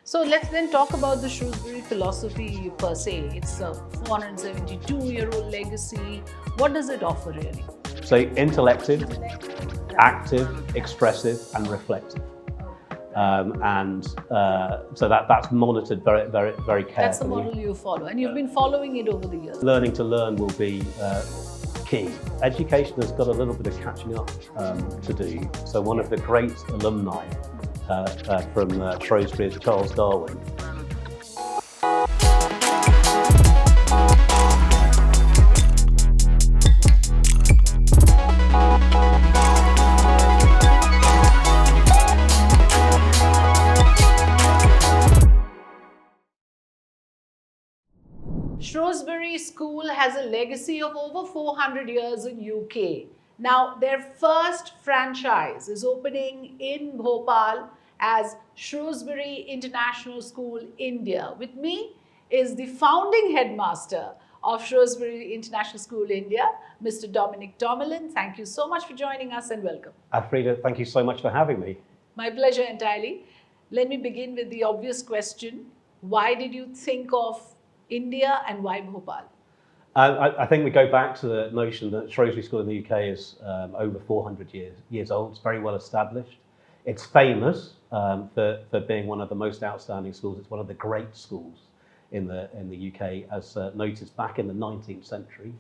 So let's then talk about the Shrewsbury philosophy per se. It's a 472-year-old legacy. What does it offer really? So intellective, active, expressive and reflective. So that's monitored very carefully. That's the model you follow, and you've been following it over the years. Learning to learn will be key. Education has got a little bit of catching up to do. So one of the great alumni from Shrewsbury is Charles Darwin. Shrewsbury School has a legacy of over 400 years in UK. Now, their first franchise is opening in Bhopal as Shrewsbury International School, India. With me is the founding headmaster of Shrewsbury International School, India, Mr. Dominic Tomalin. Thank you so much for joining us and welcome. Afrida, thank you so much for having me. My pleasure entirely. Let me begin with the obvious question. Why did you think of India and why Bhopal? I think we go back to the notion that Shrewsbury School in the UK is over 400 years old. It's very well established. It's famous for being one of the most outstanding schools. It's one of the great schools in the UK, as noticed back in the 19th century.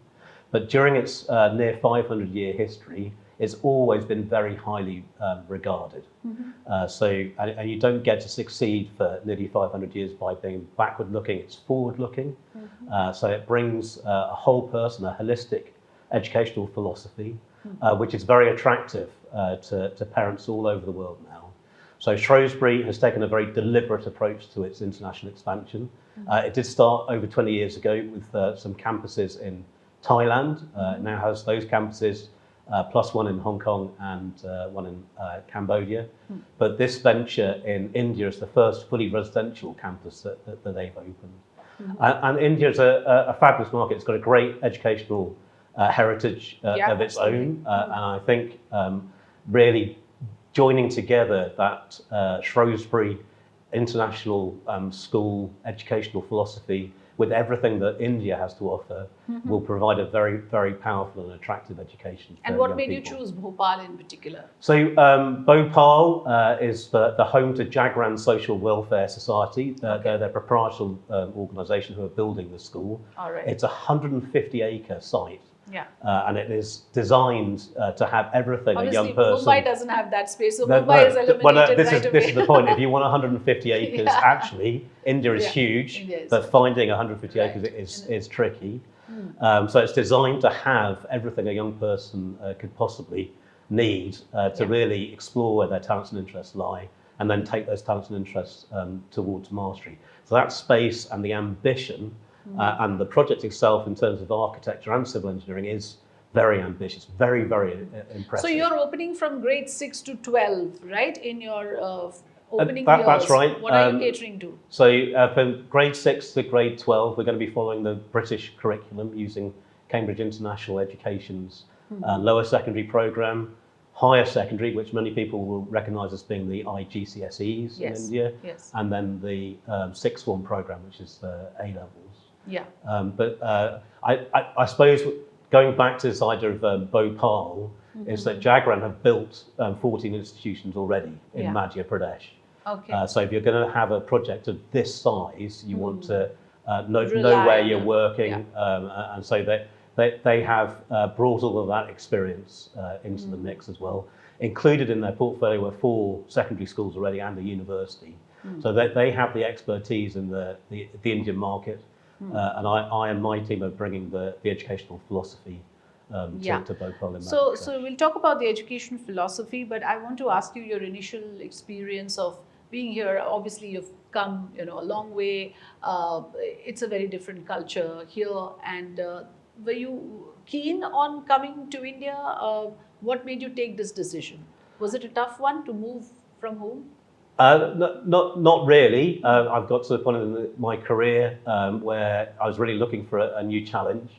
But during its near 500-year history, it's always been very highly regarded. Mm-hmm. And you don't get to succeed for nearly 500 years by being backward-looking, it's forward-looking. Mm-hmm. So it brings a whole person, a holistic educational philosophy, which is very attractive to parents all over the world now. So Shrewsbury has taken a very deliberate approach to its international expansion. Mm-hmm. It did start over 20 years ago with some campuses in Thailand. It now has those campuses plus one in Hong Kong and one in Cambodia. But this venture in India is the first fully residential campus that they've opened. And India is a fabulous market. It's got a great educational heritage of its own. And I think really joining together that Shrewsbury International School educational philosophy with everything that India has to offer will provide a very, very powerful and attractive education. And what made you choose Bhopal in particular? So Bhopal is the home to Jagran Social Welfare Society. They're their proprietary organisation who are building the school. All right. It's a 150-acre site. Yeah. And it is designed to have everything Obviously, a young person. Mumbai doesn't have that space, so Mumbai is eliminated this right away. This is the point. If you want 150 acres, actually, India is huge, India is but finding 150 acres is tricky. So it's designed to have everything a young person could possibly need to really explore where their talents and interests lie, and then take those talents and interests towards mastery. So that space and the ambition and the project itself in terms of architecture and civil engineering is very ambitious, very, very impressive. So you're opening from grade 6 to 12, right, in your opening years? That's right. What are you catering to? So from grade 6 to grade 12, we're going to be following the British curriculum using Cambridge International Education's lower secondary programme, higher secondary, which many people will recognise as being the IGCSEs in India, and then the sixth form programme, which is the A-levels. Yeah. But I suppose going back to this idea of Bhopal is that Jagran have built 14 institutions already in Madhya Pradesh. Okay. So if you're going to have a project of this size, you want to know where you're working, and so they have brought all of that experience into the mix as well. Included in their portfolio were 4 secondary schools already and a university. So they have the expertise in the Indian market. And I and my team are bringing the educational philosophy to Bhopal. So we'll talk about the education philosophy, but I want to ask you your initial experience of being here. Obviously, you've come a long way. It's a very different culture here. And were you keen on coming to India? What made you take this decision? Was it a tough one to move from home? Not really. I've got to the point in my career where I was really looking for a new challenge.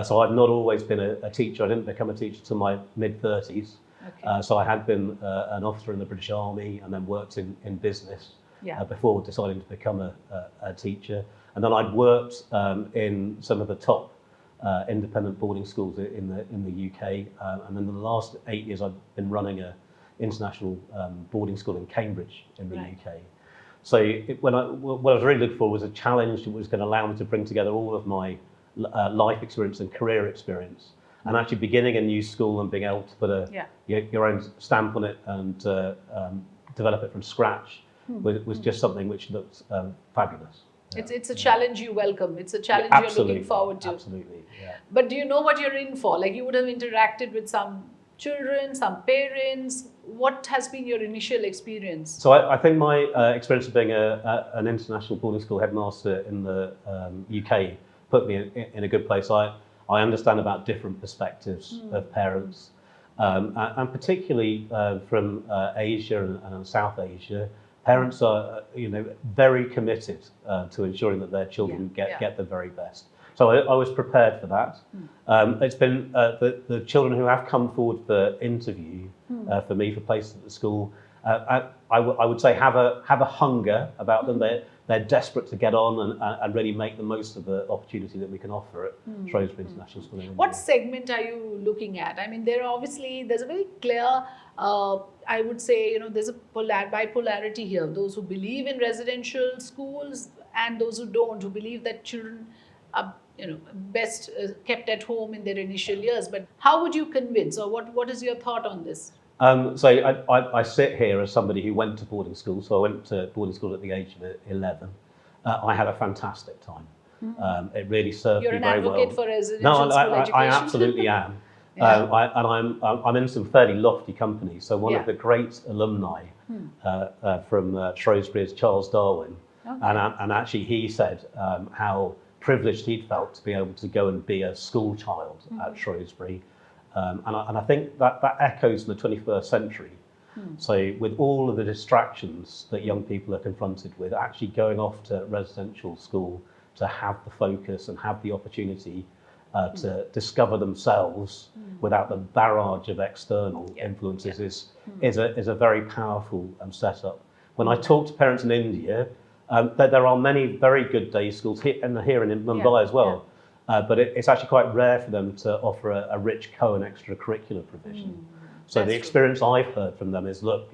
So I've not always been a teacher. I didn't become a teacher till my mid-30s. Okay. So I had been an officer in the British Army and then worked in business. before deciding to become a teacher. And then I'd worked in some of the top independent boarding schools in the UK. And then the last 8 years I've been running an international boarding school in Cambridge in the UK. So what I was really looking for was a challenge that was going to allow me to bring together all of my life experience and career experience, and actually beginning a new school and being able to put your own stamp on it and develop it from scratch was just something which looked fabulous. It's a challenge you welcome. It's a challenge you're looking forward to. Absolutely, yeah. But do you know what you're in for? Like, you would have interacted with some children, some parents. What has been your initial experience? So I think my experience of being an international boarding school headmaster in the UK put me in a good place. I understand about different perspectives of parents, and particularly from Asia and South Asia. Parents are, very committed to ensuring that their children get the very best. So I was prepared for that. It's been the children who have come forward for interview for me for places at the school. I would say have a hunger about them. They're desperate to get on and really make the most of the opportunity that we can offer at Shrewsbury International School in India. What segment are you looking at? I mean, there's a very clear, I would say, there's a bipolarity here. Those who believe in residential schools and those who don't, who believe that children are best kept at home in their initial years. But how would you convince, or what is your thought on this? So I sit here as somebody who went to boarding school. So I went to boarding school at the age of 11. I had a fantastic time. It really served me very well. You're an advocate for residential school education? I absolutely am. I'm in some fairly lofty companies. So one of the great alumni from Shrewsbury is Charles Darwin. And actually he said how privileged he'd felt to be able to go and be a school child at Shrewsbury. And I think that echoes in the 21st century. So with all of the distractions that young people are confronted with, actually going off to residential school to have the focus and have the opportunity to discover themselves without the barrage of external influences is a very powerful setup. When I talk to parents in India, there are many very good day schools here in Mumbai as well. But it's actually quite rare for them to offer a rich and extracurricular provision. So the experience I've heard from them is, look,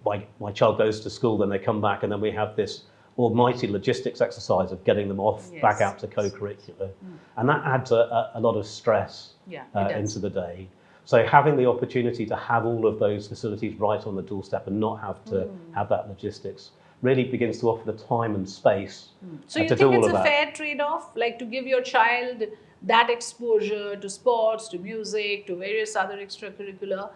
my child goes to school, then they come back, and then we have this almighty logistics exercise of getting them off back out to co-curricular. And that adds a lot of stress into the day. So having the opportunity to have all of those facilities right on the doorstep and not have to have that logistics really begins to offer the time and space So you think it's a fair trade-off, like to give your child that exposure to sports, to music, to various other extracurricular,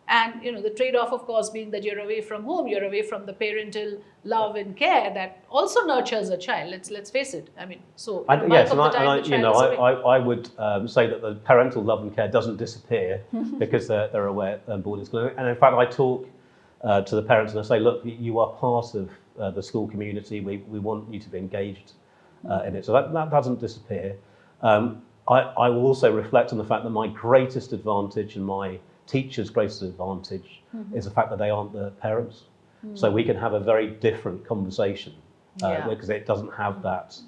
and the trade-off, of course, being that you're away from home, you're away from the parental love and care that also nurtures a child. Let's face it. I mean, so I would say that the parental love and care doesn't disappear because they're away at boarding school. And in fact, I talk to the parents and I say, look, you are part of the school community. We want you to be engaged in it. So that doesn't disappear. I will also reflect on the fact that my greatest advantage and my teachers' greatest advantage is the fact that they aren't the parents. So we can have a very different conversation because it doesn't have that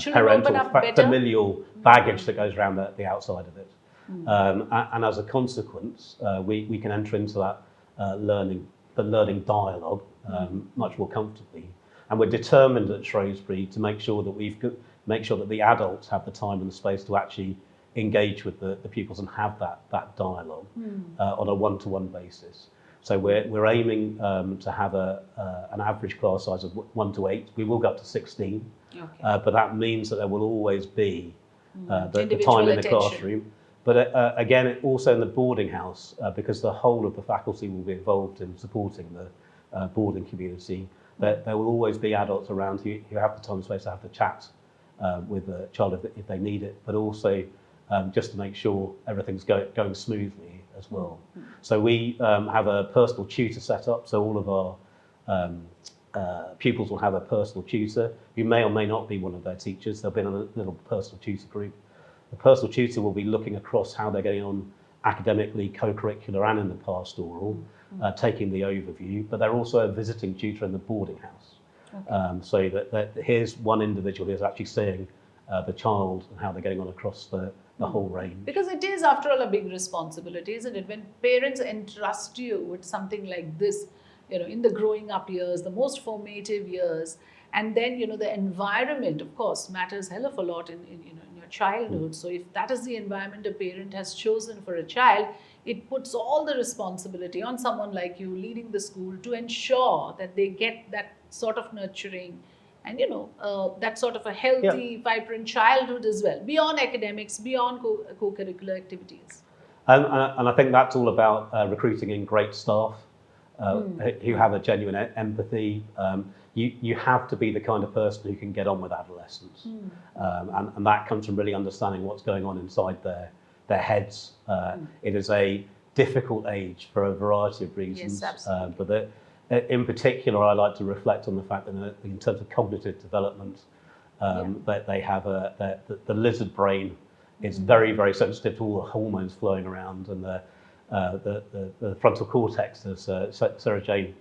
parental, familial baggage that goes around the outside of it. And as a consequence, we can enter into that learning dialogue much more comfortably. And we're determined at Shrewsbury to make sure that the adults have the time and the space to actually engage with the pupils and have that dialogue on a one-to-one basis. So we're aiming to have an average class size of 1 to 8. We will go up to 16, but that means that there will always be the time in the classroom. But again, also in the boarding house, because the whole of the faculty will be involved in supporting the boarding community, there will always be adults around who have the time and space to have the chat with the child if they need it, but also just to make sure everything's going smoothly as well. So we have a personal tutor set up, so all of our pupils will have a personal tutor who may or may not be one of their teachers. They'll be in a little personal tutor group. The personal tutor will be looking across how they're getting on academically, co-curricular and in the pastoral, taking the overview, but they're also a visiting tutor in the boarding house. Okay. So that here's one individual who's actually seeing the child and how they're getting on across the whole range. Because it is, after all, a big responsibility, isn't it? When parents entrust you with something like this, in the growing up years, the most formative years, and then, the environment, of course, matters hell of a lot in your childhood. So if that is the environment a parent has chosen for a child, it puts all the responsibility on someone like you leading the school to ensure that they get that sort of nurturing and, that sort of a healthy, vibrant childhood as well, beyond academics, beyond co-curricular activities. And I think that's all about recruiting in great staff who have a genuine empathy. You have to be the kind of person who can get on with adolescents. And that comes from really understanding what's going on inside their heads. It is a difficult age for a variety of reasons. Yes, absolutely. But in particular, I like to reflect on the fact that in terms of cognitive development, that they have the lizard brain is very, very sensitive to all the hormones flowing around, and the frontal cortex, as Sarah Jane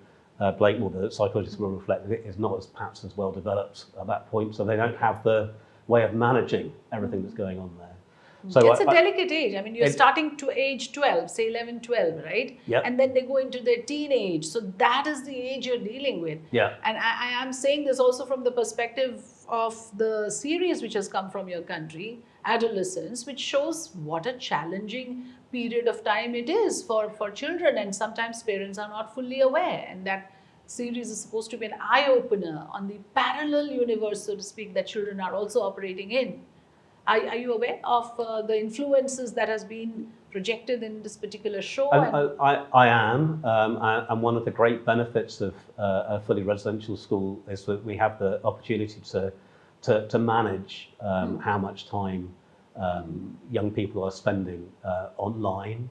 Blakemore, the psychologist, will reflect, is not perhaps as well developed at that point, so they don't have the way of managing everything that's going on there. So it's a delicate age. I mean, you're starting to age 12, say 11, 12, right? Yeah. And then they go into their teenage. So that is the age you're dealing with. Yeah. And I am saying this also from the perspective of the series which has come from your country, Adolescents, which shows what a challenging period of time it is for children. And sometimes parents are not fully aware. And that series is supposed to be an eye-opener on the parallel universe, so to speak, that children are also operating in. Are you aware of the influences that has been projected in this particular show? I am, and one of the great benefits of a fully residential school is that we have the opportunity to manage how much time young people are spending online.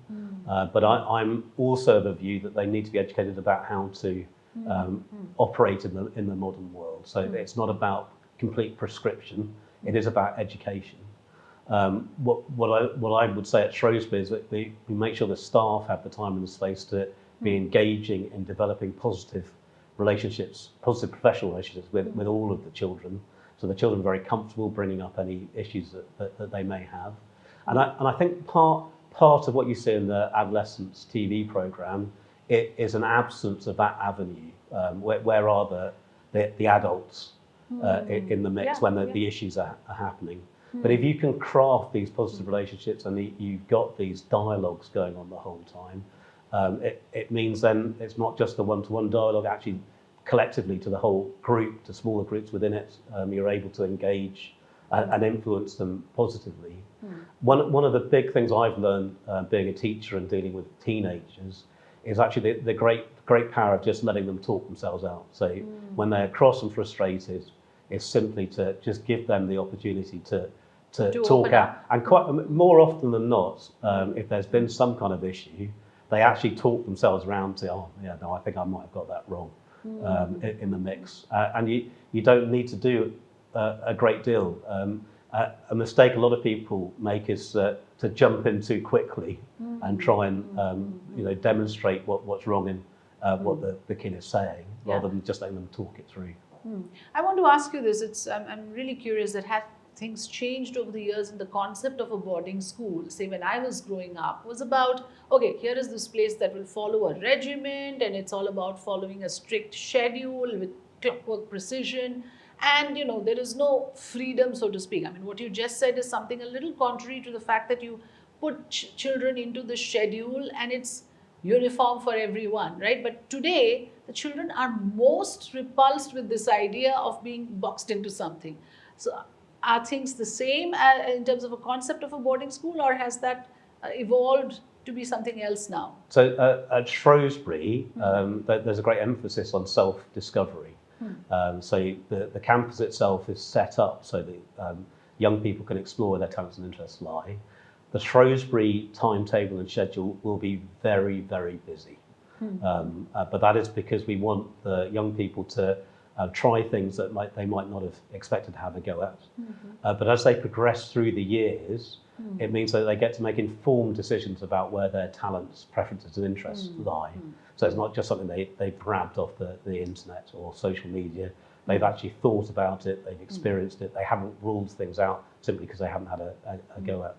But I'm also of the view that they need to be educated about how to operate in the modern world. So it's not about complete prescription. It is about education. What I would say at Shrewsbury is that we make sure the staff have the time and the space to be engaging in developing positive relationships, positive professional relationships with all of the children. So the children are very comfortable bringing up any issues that they may have. And I think part of what you see in the Adolescents TV programme is an absence of that avenue. Where are the adults in the mix when the issues are happening? But if you can craft these positive relationships and you've got these dialogues going on the whole time, it means then it's not just a one-to-one dialogue, actually collectively to the whole group, to smaller groups within it, you're able to engage and influence them positively. One of the big things I've learned being a teacher and dealing with teenagers is actually the great power of just letting them talk themselves out. So when they're cross and frustrated, it's simply to just give them the opportunity to talk out. And quite more often than not, if there's been some kind of issue, they actually talk themselves around to, I think I might have got that wrong in the mix. And you don't need to do a great deal. A mistake a lot of people make is to jump in too quickly and try and demonstrate what's wrong in what the kid is saying, rather than just letting them talk it through. I want to ask you this. I'm really curious that have things changed over the years in the concept of a boarding school? Say when I was growing up, was about, okay, here is this place that will follow a regiment and it's all about following a strict schedule with clockwork precision. And, there is no freedom, so to speak. I mean, what you just said is something a little contrary to the fact that you put children into the schedule and it's uniform for everyone, right? But today, the children are most repulsed with this idea of being boxed into something. So are things the same in terms of a concept of a boarding school, or has that evolved to be something else now? So at Shrewsbury, there's a great emphasis on self-discovery. So the campus itself is set up so that young people can explore where their talents and interests lie. The Shrewsbury timetable and schedule will be very, very busy. But that is because we want the young people to try things that they might not have expected to have a go at. But as they progress through the years, It means that they get to make informed decisions about where their talents, preferences and interests lie. So it's not just something they've grabbed off the internet or social media. They've actually thought about it, they've experienced it, they haven't ruled things out simply because they haven't had a go at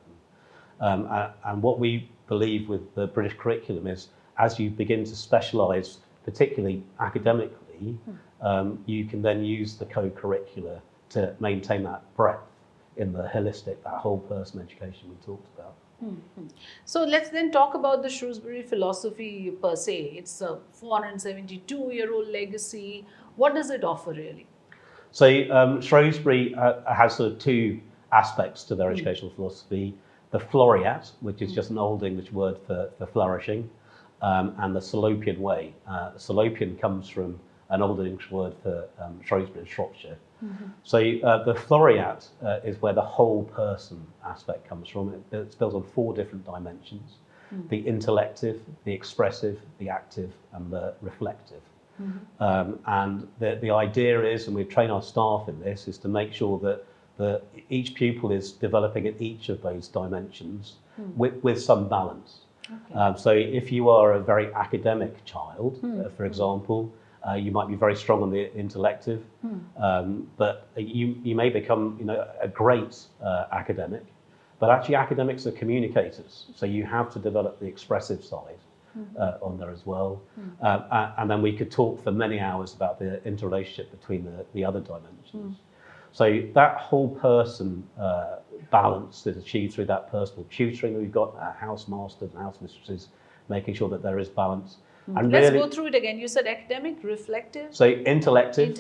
them. And what we believe with the British curriculum is, as you begin to specialise, particularly academically, you can then use the co-curricular to maintain that breadth in the holistic, that whole person education we talked about. So let's then talk about the Shrewsbury philosophy per se. It's a 472-year-old legacy. What does it offer really? So Shrewsbury has sort of two aspects to their educational philosophy. The Florat, which is just an old English word for flourishing, and the Salopian way. Salopian comes from an old English word for Shrewsbury, Shropshire. So the Florat is where the whole person aspect comes from. It's built on 4 different dimensions: the intellective, the expressive, the active, and the reflective. And the idea is, and we train our staff in this, is to make sure that each pupil is developing at each of those dimensions with some balance. Okay. So if you are a very academic child, for example, you might be very strong on the intellective, but you may become, a great academic. But actually, academics are communicators, so you have to develop the expressive side on there as well. And then we could talk for many hours about the interrelationship between the other dimensions. So that whole person balance is achieved through that personal tutoring that we've got, house masters and house mistresses, making sure that there is balance. And let's go through it again. You said academic, reflective. So intellective,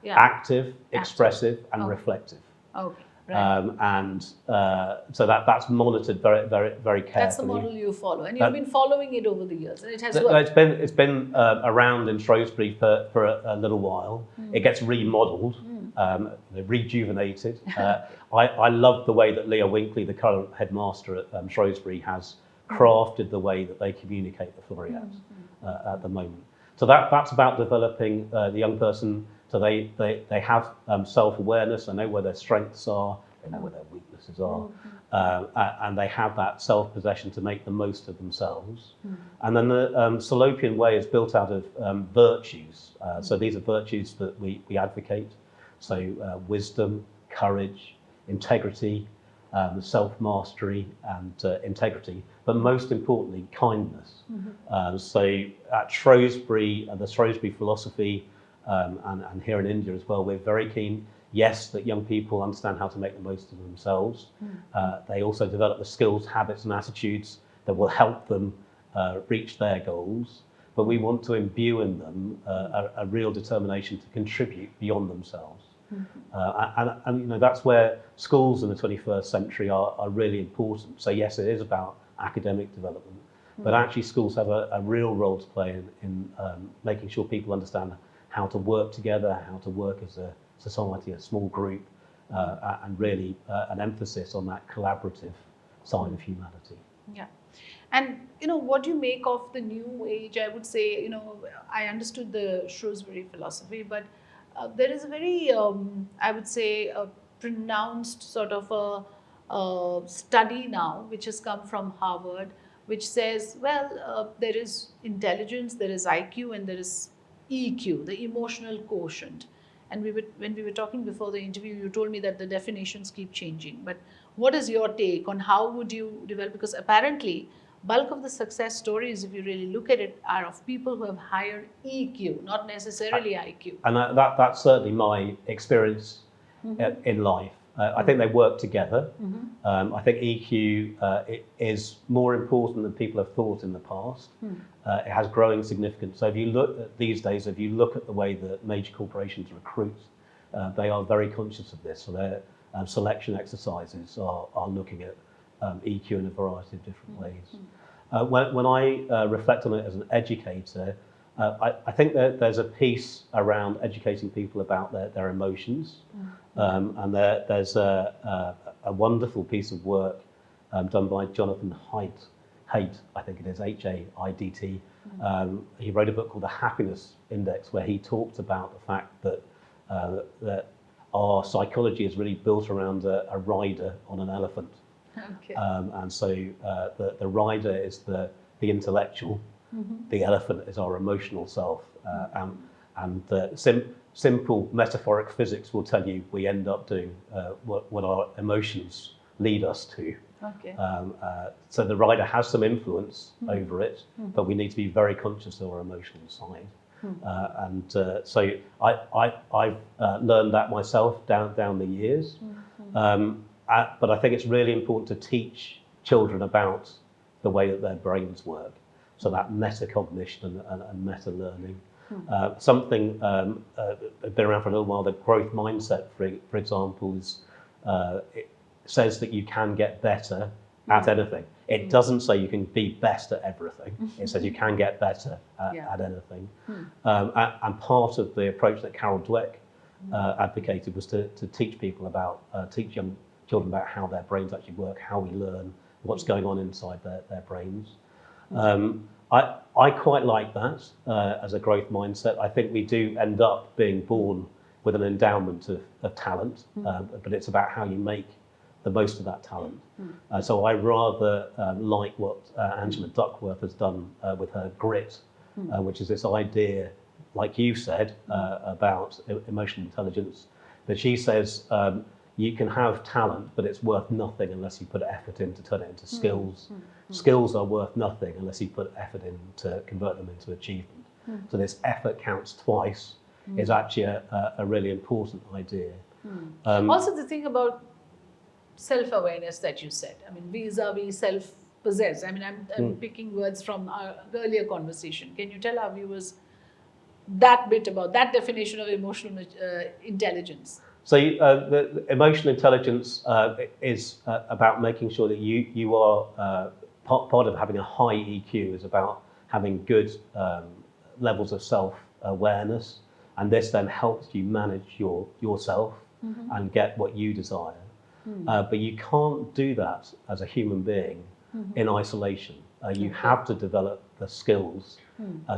active, expressive, and reflective. Okay. Right. So that's monitored very, very, very carefully. That's the model you follow, and you've been following it over the years, and it has worked. It's been around in Shrewsbury for a little while. It gets remodeled, rejuvenated. I love the way that Leah Winkley, the current headmaster at Shrewsbury, has crafted the way that they communicate the Florat at the moment. So that's about developing the young person. So they have self-awareness, they know where their strengths are, they know where their weaknesses are, and they have that self-possession to make the most of themselves. And then the Salopian way is built out of virtues. So these are virtues that we advocate. So wisdom, courage, integrity, self-mastery and integrity, but most importantly, kindness. So at Shrewsbury, the Shrewsbury philosophy, and here in India as well, we're very keen, yes, that young people understand how to make the most of themselves. They also develop the skills, habits and attitudes that will help them reach their goals. But we want to imbue in them a real determination to contribute beyond themselves. And that's where schools in the 21st century are really important. So yes, it is about academic development, but actually schools have a real role to play in making sure people understand how to work together, how to work as a society, a small group, and really an emphasis on that collaborative side of humanity. Yeah. And, what do you make of the new age? I would say, I understood the Shrewsbury philosophy, but there is a very, I would say, a pronounced sort of a study now, which has come from Harvard, which says, well, there is intelligence, there is IQ, and there is EQ, the emotional quotient. And when we were talking before the interview, you told me that the definitions keep changing. But what is your take on how would you develop? Because apparently, bulk of the success stories, if you really look at it, are of people who have higher EQ, not necessarily IQ. And that's certainly my experience in life. I think they work together. I think EQ is more important than people have thought in the past. It has growing significance. So if you look at these days, if you look at the way that major corporations recruit, they are very conscious of this. So their selection exercises are looking at EQ in a variety of different ways. When I reflect on it as an educator, I think that there's a piece around educating people about their emotions, and there's a wonderful piece of work done by Jonathan Haidt, I think it is, H-A-I-D-T. He wrote a book called The Happiness Index, where he talked about the fact that our psychology is really built around a rider on an elephant. Okay. And so the rider is the intellectual, the elephant is our emotional self, and simple metaphoric physics will tell you we end up doing what our emotions lead us to. Okay. So the rider has some influence over it, but we need to be very conscious of our emotional side. So I've learned that myself down the years. But I think it's really important to teach children about the way that their brains work. So that metacognition and meta-learning. Something been around for a little while, the growth mindset, for example, it says that you can get better at anything. It doesn't say you can be best at everything. It says you can get better at anything. And part of the approach that Carol Dweck advocated was to teach people about, teach young children about how their brains actually work, how we learn, what's going on inside their brains. I quite like that as a growth mindset. I think we do end up being born with an endowment of talent, but it's about how you make the most of that talent. So I rather like what Angela Duckworth has done with her grit, which is this idea, like you said, about emotional intelligence, that she says you can have talent, but it's worth nothing unless you put effort in to turn it into skills. Skills are worth nothing unless you put effort in to convert them into achievement. So this effort counts twice is actually a really important idea. Also the thing about self-awareness that you said, I mean, vis-a-vis self-possessed. I mean, I'm picking words from our earlier conversation. Can you tell our viewers that bit about that definition of emotional intelligence? So the emotional intelligence is about making sure that you are part of having a high EQ is about having good levels of self-awareness, and this then helps you manage yourself and get what you desire. But you can't do that as a human being in isolation. You have to develop the skills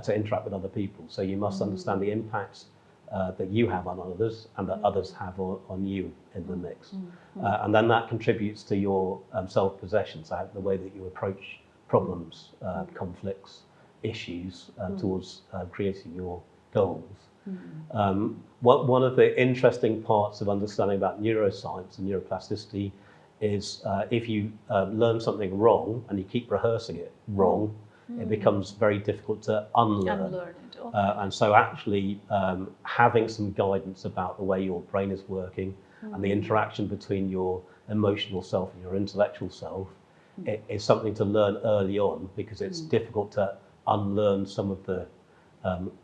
to interact with other people. So you must understand the impacts that you have on others and that others have on you in the mix. And then that contributes to your self-possession, so the way that you approach problems, conflicts, issues towards creating your goals. One of the interesting parts of understanding about neuroscience and neuroplasticity is if you learn something wrong and you keep rehearsing it wrong, it becomes very difficult to unlearn it. And so actually having some guidance about the way your brain is working and the interaction between your emotional self and your intellectual self is something to learn early on, because it's difficult to unlearn some of the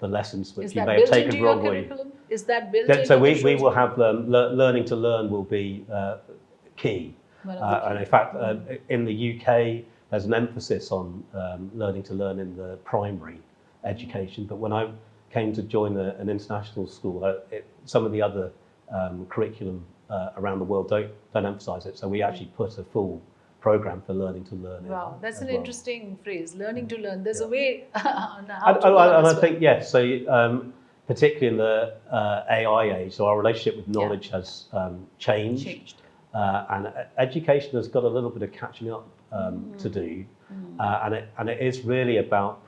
lessons which you may have taken wrongly. Is that built into so we will have learning to learn will be key. And in fact, in the UK, there's an emphasis on learning to learn in the primary education. But when I came to join an international school, some of the other curriculum around the world don't emphasize it. So we actually put a full program for learning to learn. Wow, that's an interesting phrase, learning to learn. There's a way on how to learn. And I think, yes, so particularly in the AI age, so our relationship with knowledge has changed. And education has got a little bit of catching up to do. And it is really about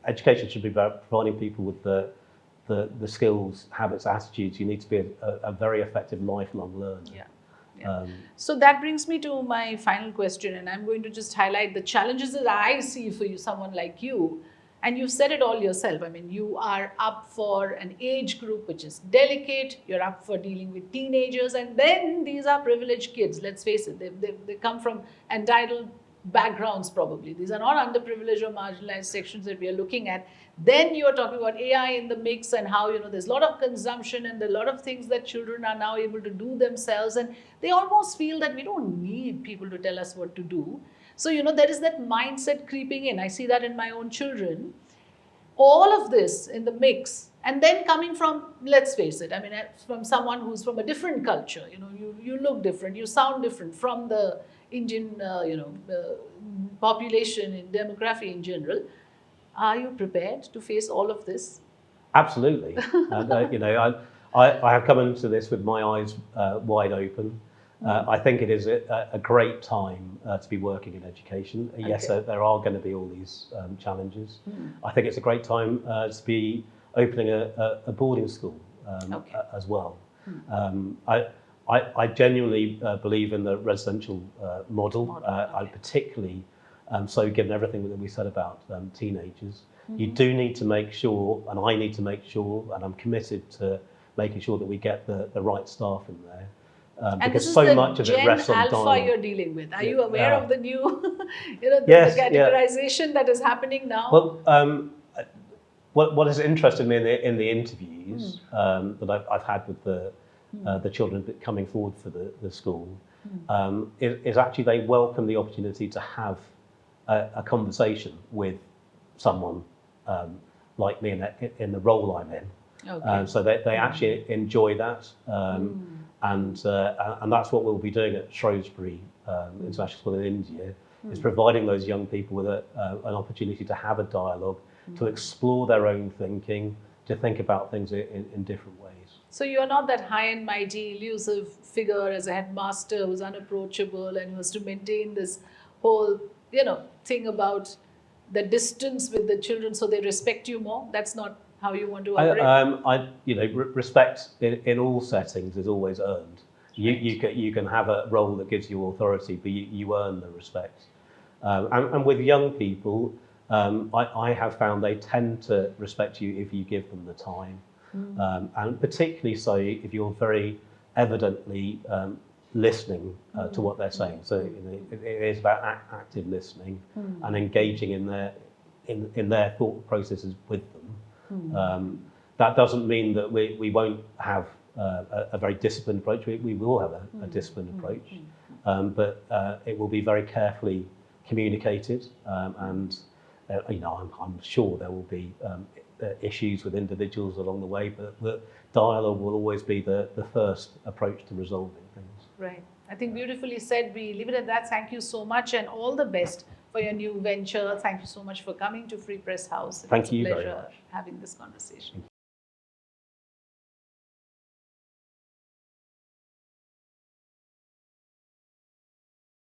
education should be about providing people with the skills, habits, attitudes. You need to be a very effective lifelong learner. So that brings me to my final question, and I'm going to just highlight the challenges that I see for you, someone like you. And you've said it all yourself. I mean, you are up for an age group which is delicate. You're up for dealing with teenagers. And then these are privileged kids. Let's face it, they come from entitled backgrounds probably. These are not underprivileged or marginalized sections that we are looking at. Then you're talking about AI in the mix and how, there's a lot of consumption and a lot of things that children are now able to do themselves. And they almost feel that we don't need people to tell us what to do. So, there is that mindset creeping in. I see that in my own children. All of this in the mix, and then coming from, let's face it, I mean, from someone who's from a different culture. You look different, you sound different from the Indian, population and demography in general. Are you prepared to face all of this? Absolutely. And, I have come into this with my eyes wide open. I think it is a great time to be working in education. Yes, there are going to be all these challenges. I think it's a great time to be opening a boarding school as well. I genuinely believe in the residential model. I particularly, so given everything that we said about teenagers, you do need to make sure, and I need to make sure, and I'm committed to making sure that we get the right staff in there. And because this is so the much of Gen it rests on Alpha dialogue. you're dealing with. Are you aware of the new, Yes, the categorization that is happening now? Well, what has interested me in the interviews that I've had with the children coming forward for the school is actually they welcome the opportunity to have a conversation with someone like me in the role I'm in. So they actually enjoy that. And that's what we'll be doing at Shrewsbury International School in India, is providing those young people with an opportunity to have a dialogue, to explore their own thinking, to think about things in different ways. So you're not that high and mighty, elusive figure as a headmaster who's unapproachable and who has to maintain this whole, thing about the distance with the children so they respect you more. That's not how you want to operate. Respect in all settings is always earned. You can have a role that gives you authority, but you earn the respect. And with young people, I have found they tend to respect you if you give them the time. And particularly so if you're very evidently listening to what they're saying. So it is about active listening and engaging in their thought processes with them. That doesn't mean that we won't have a very disciplined approach. We will have a disciplined approach, but it will be very carefully communicated, and I'm sure there will be issues with individuals along the way, but dialogue will always be the first approach to resolving things. Right. I think beautifully said. We leave it at that. Thank you so much, and all the best for your new venture. Thank you so much for coming to Free Press House. Thank you It's a very pleasure much. having this conversation.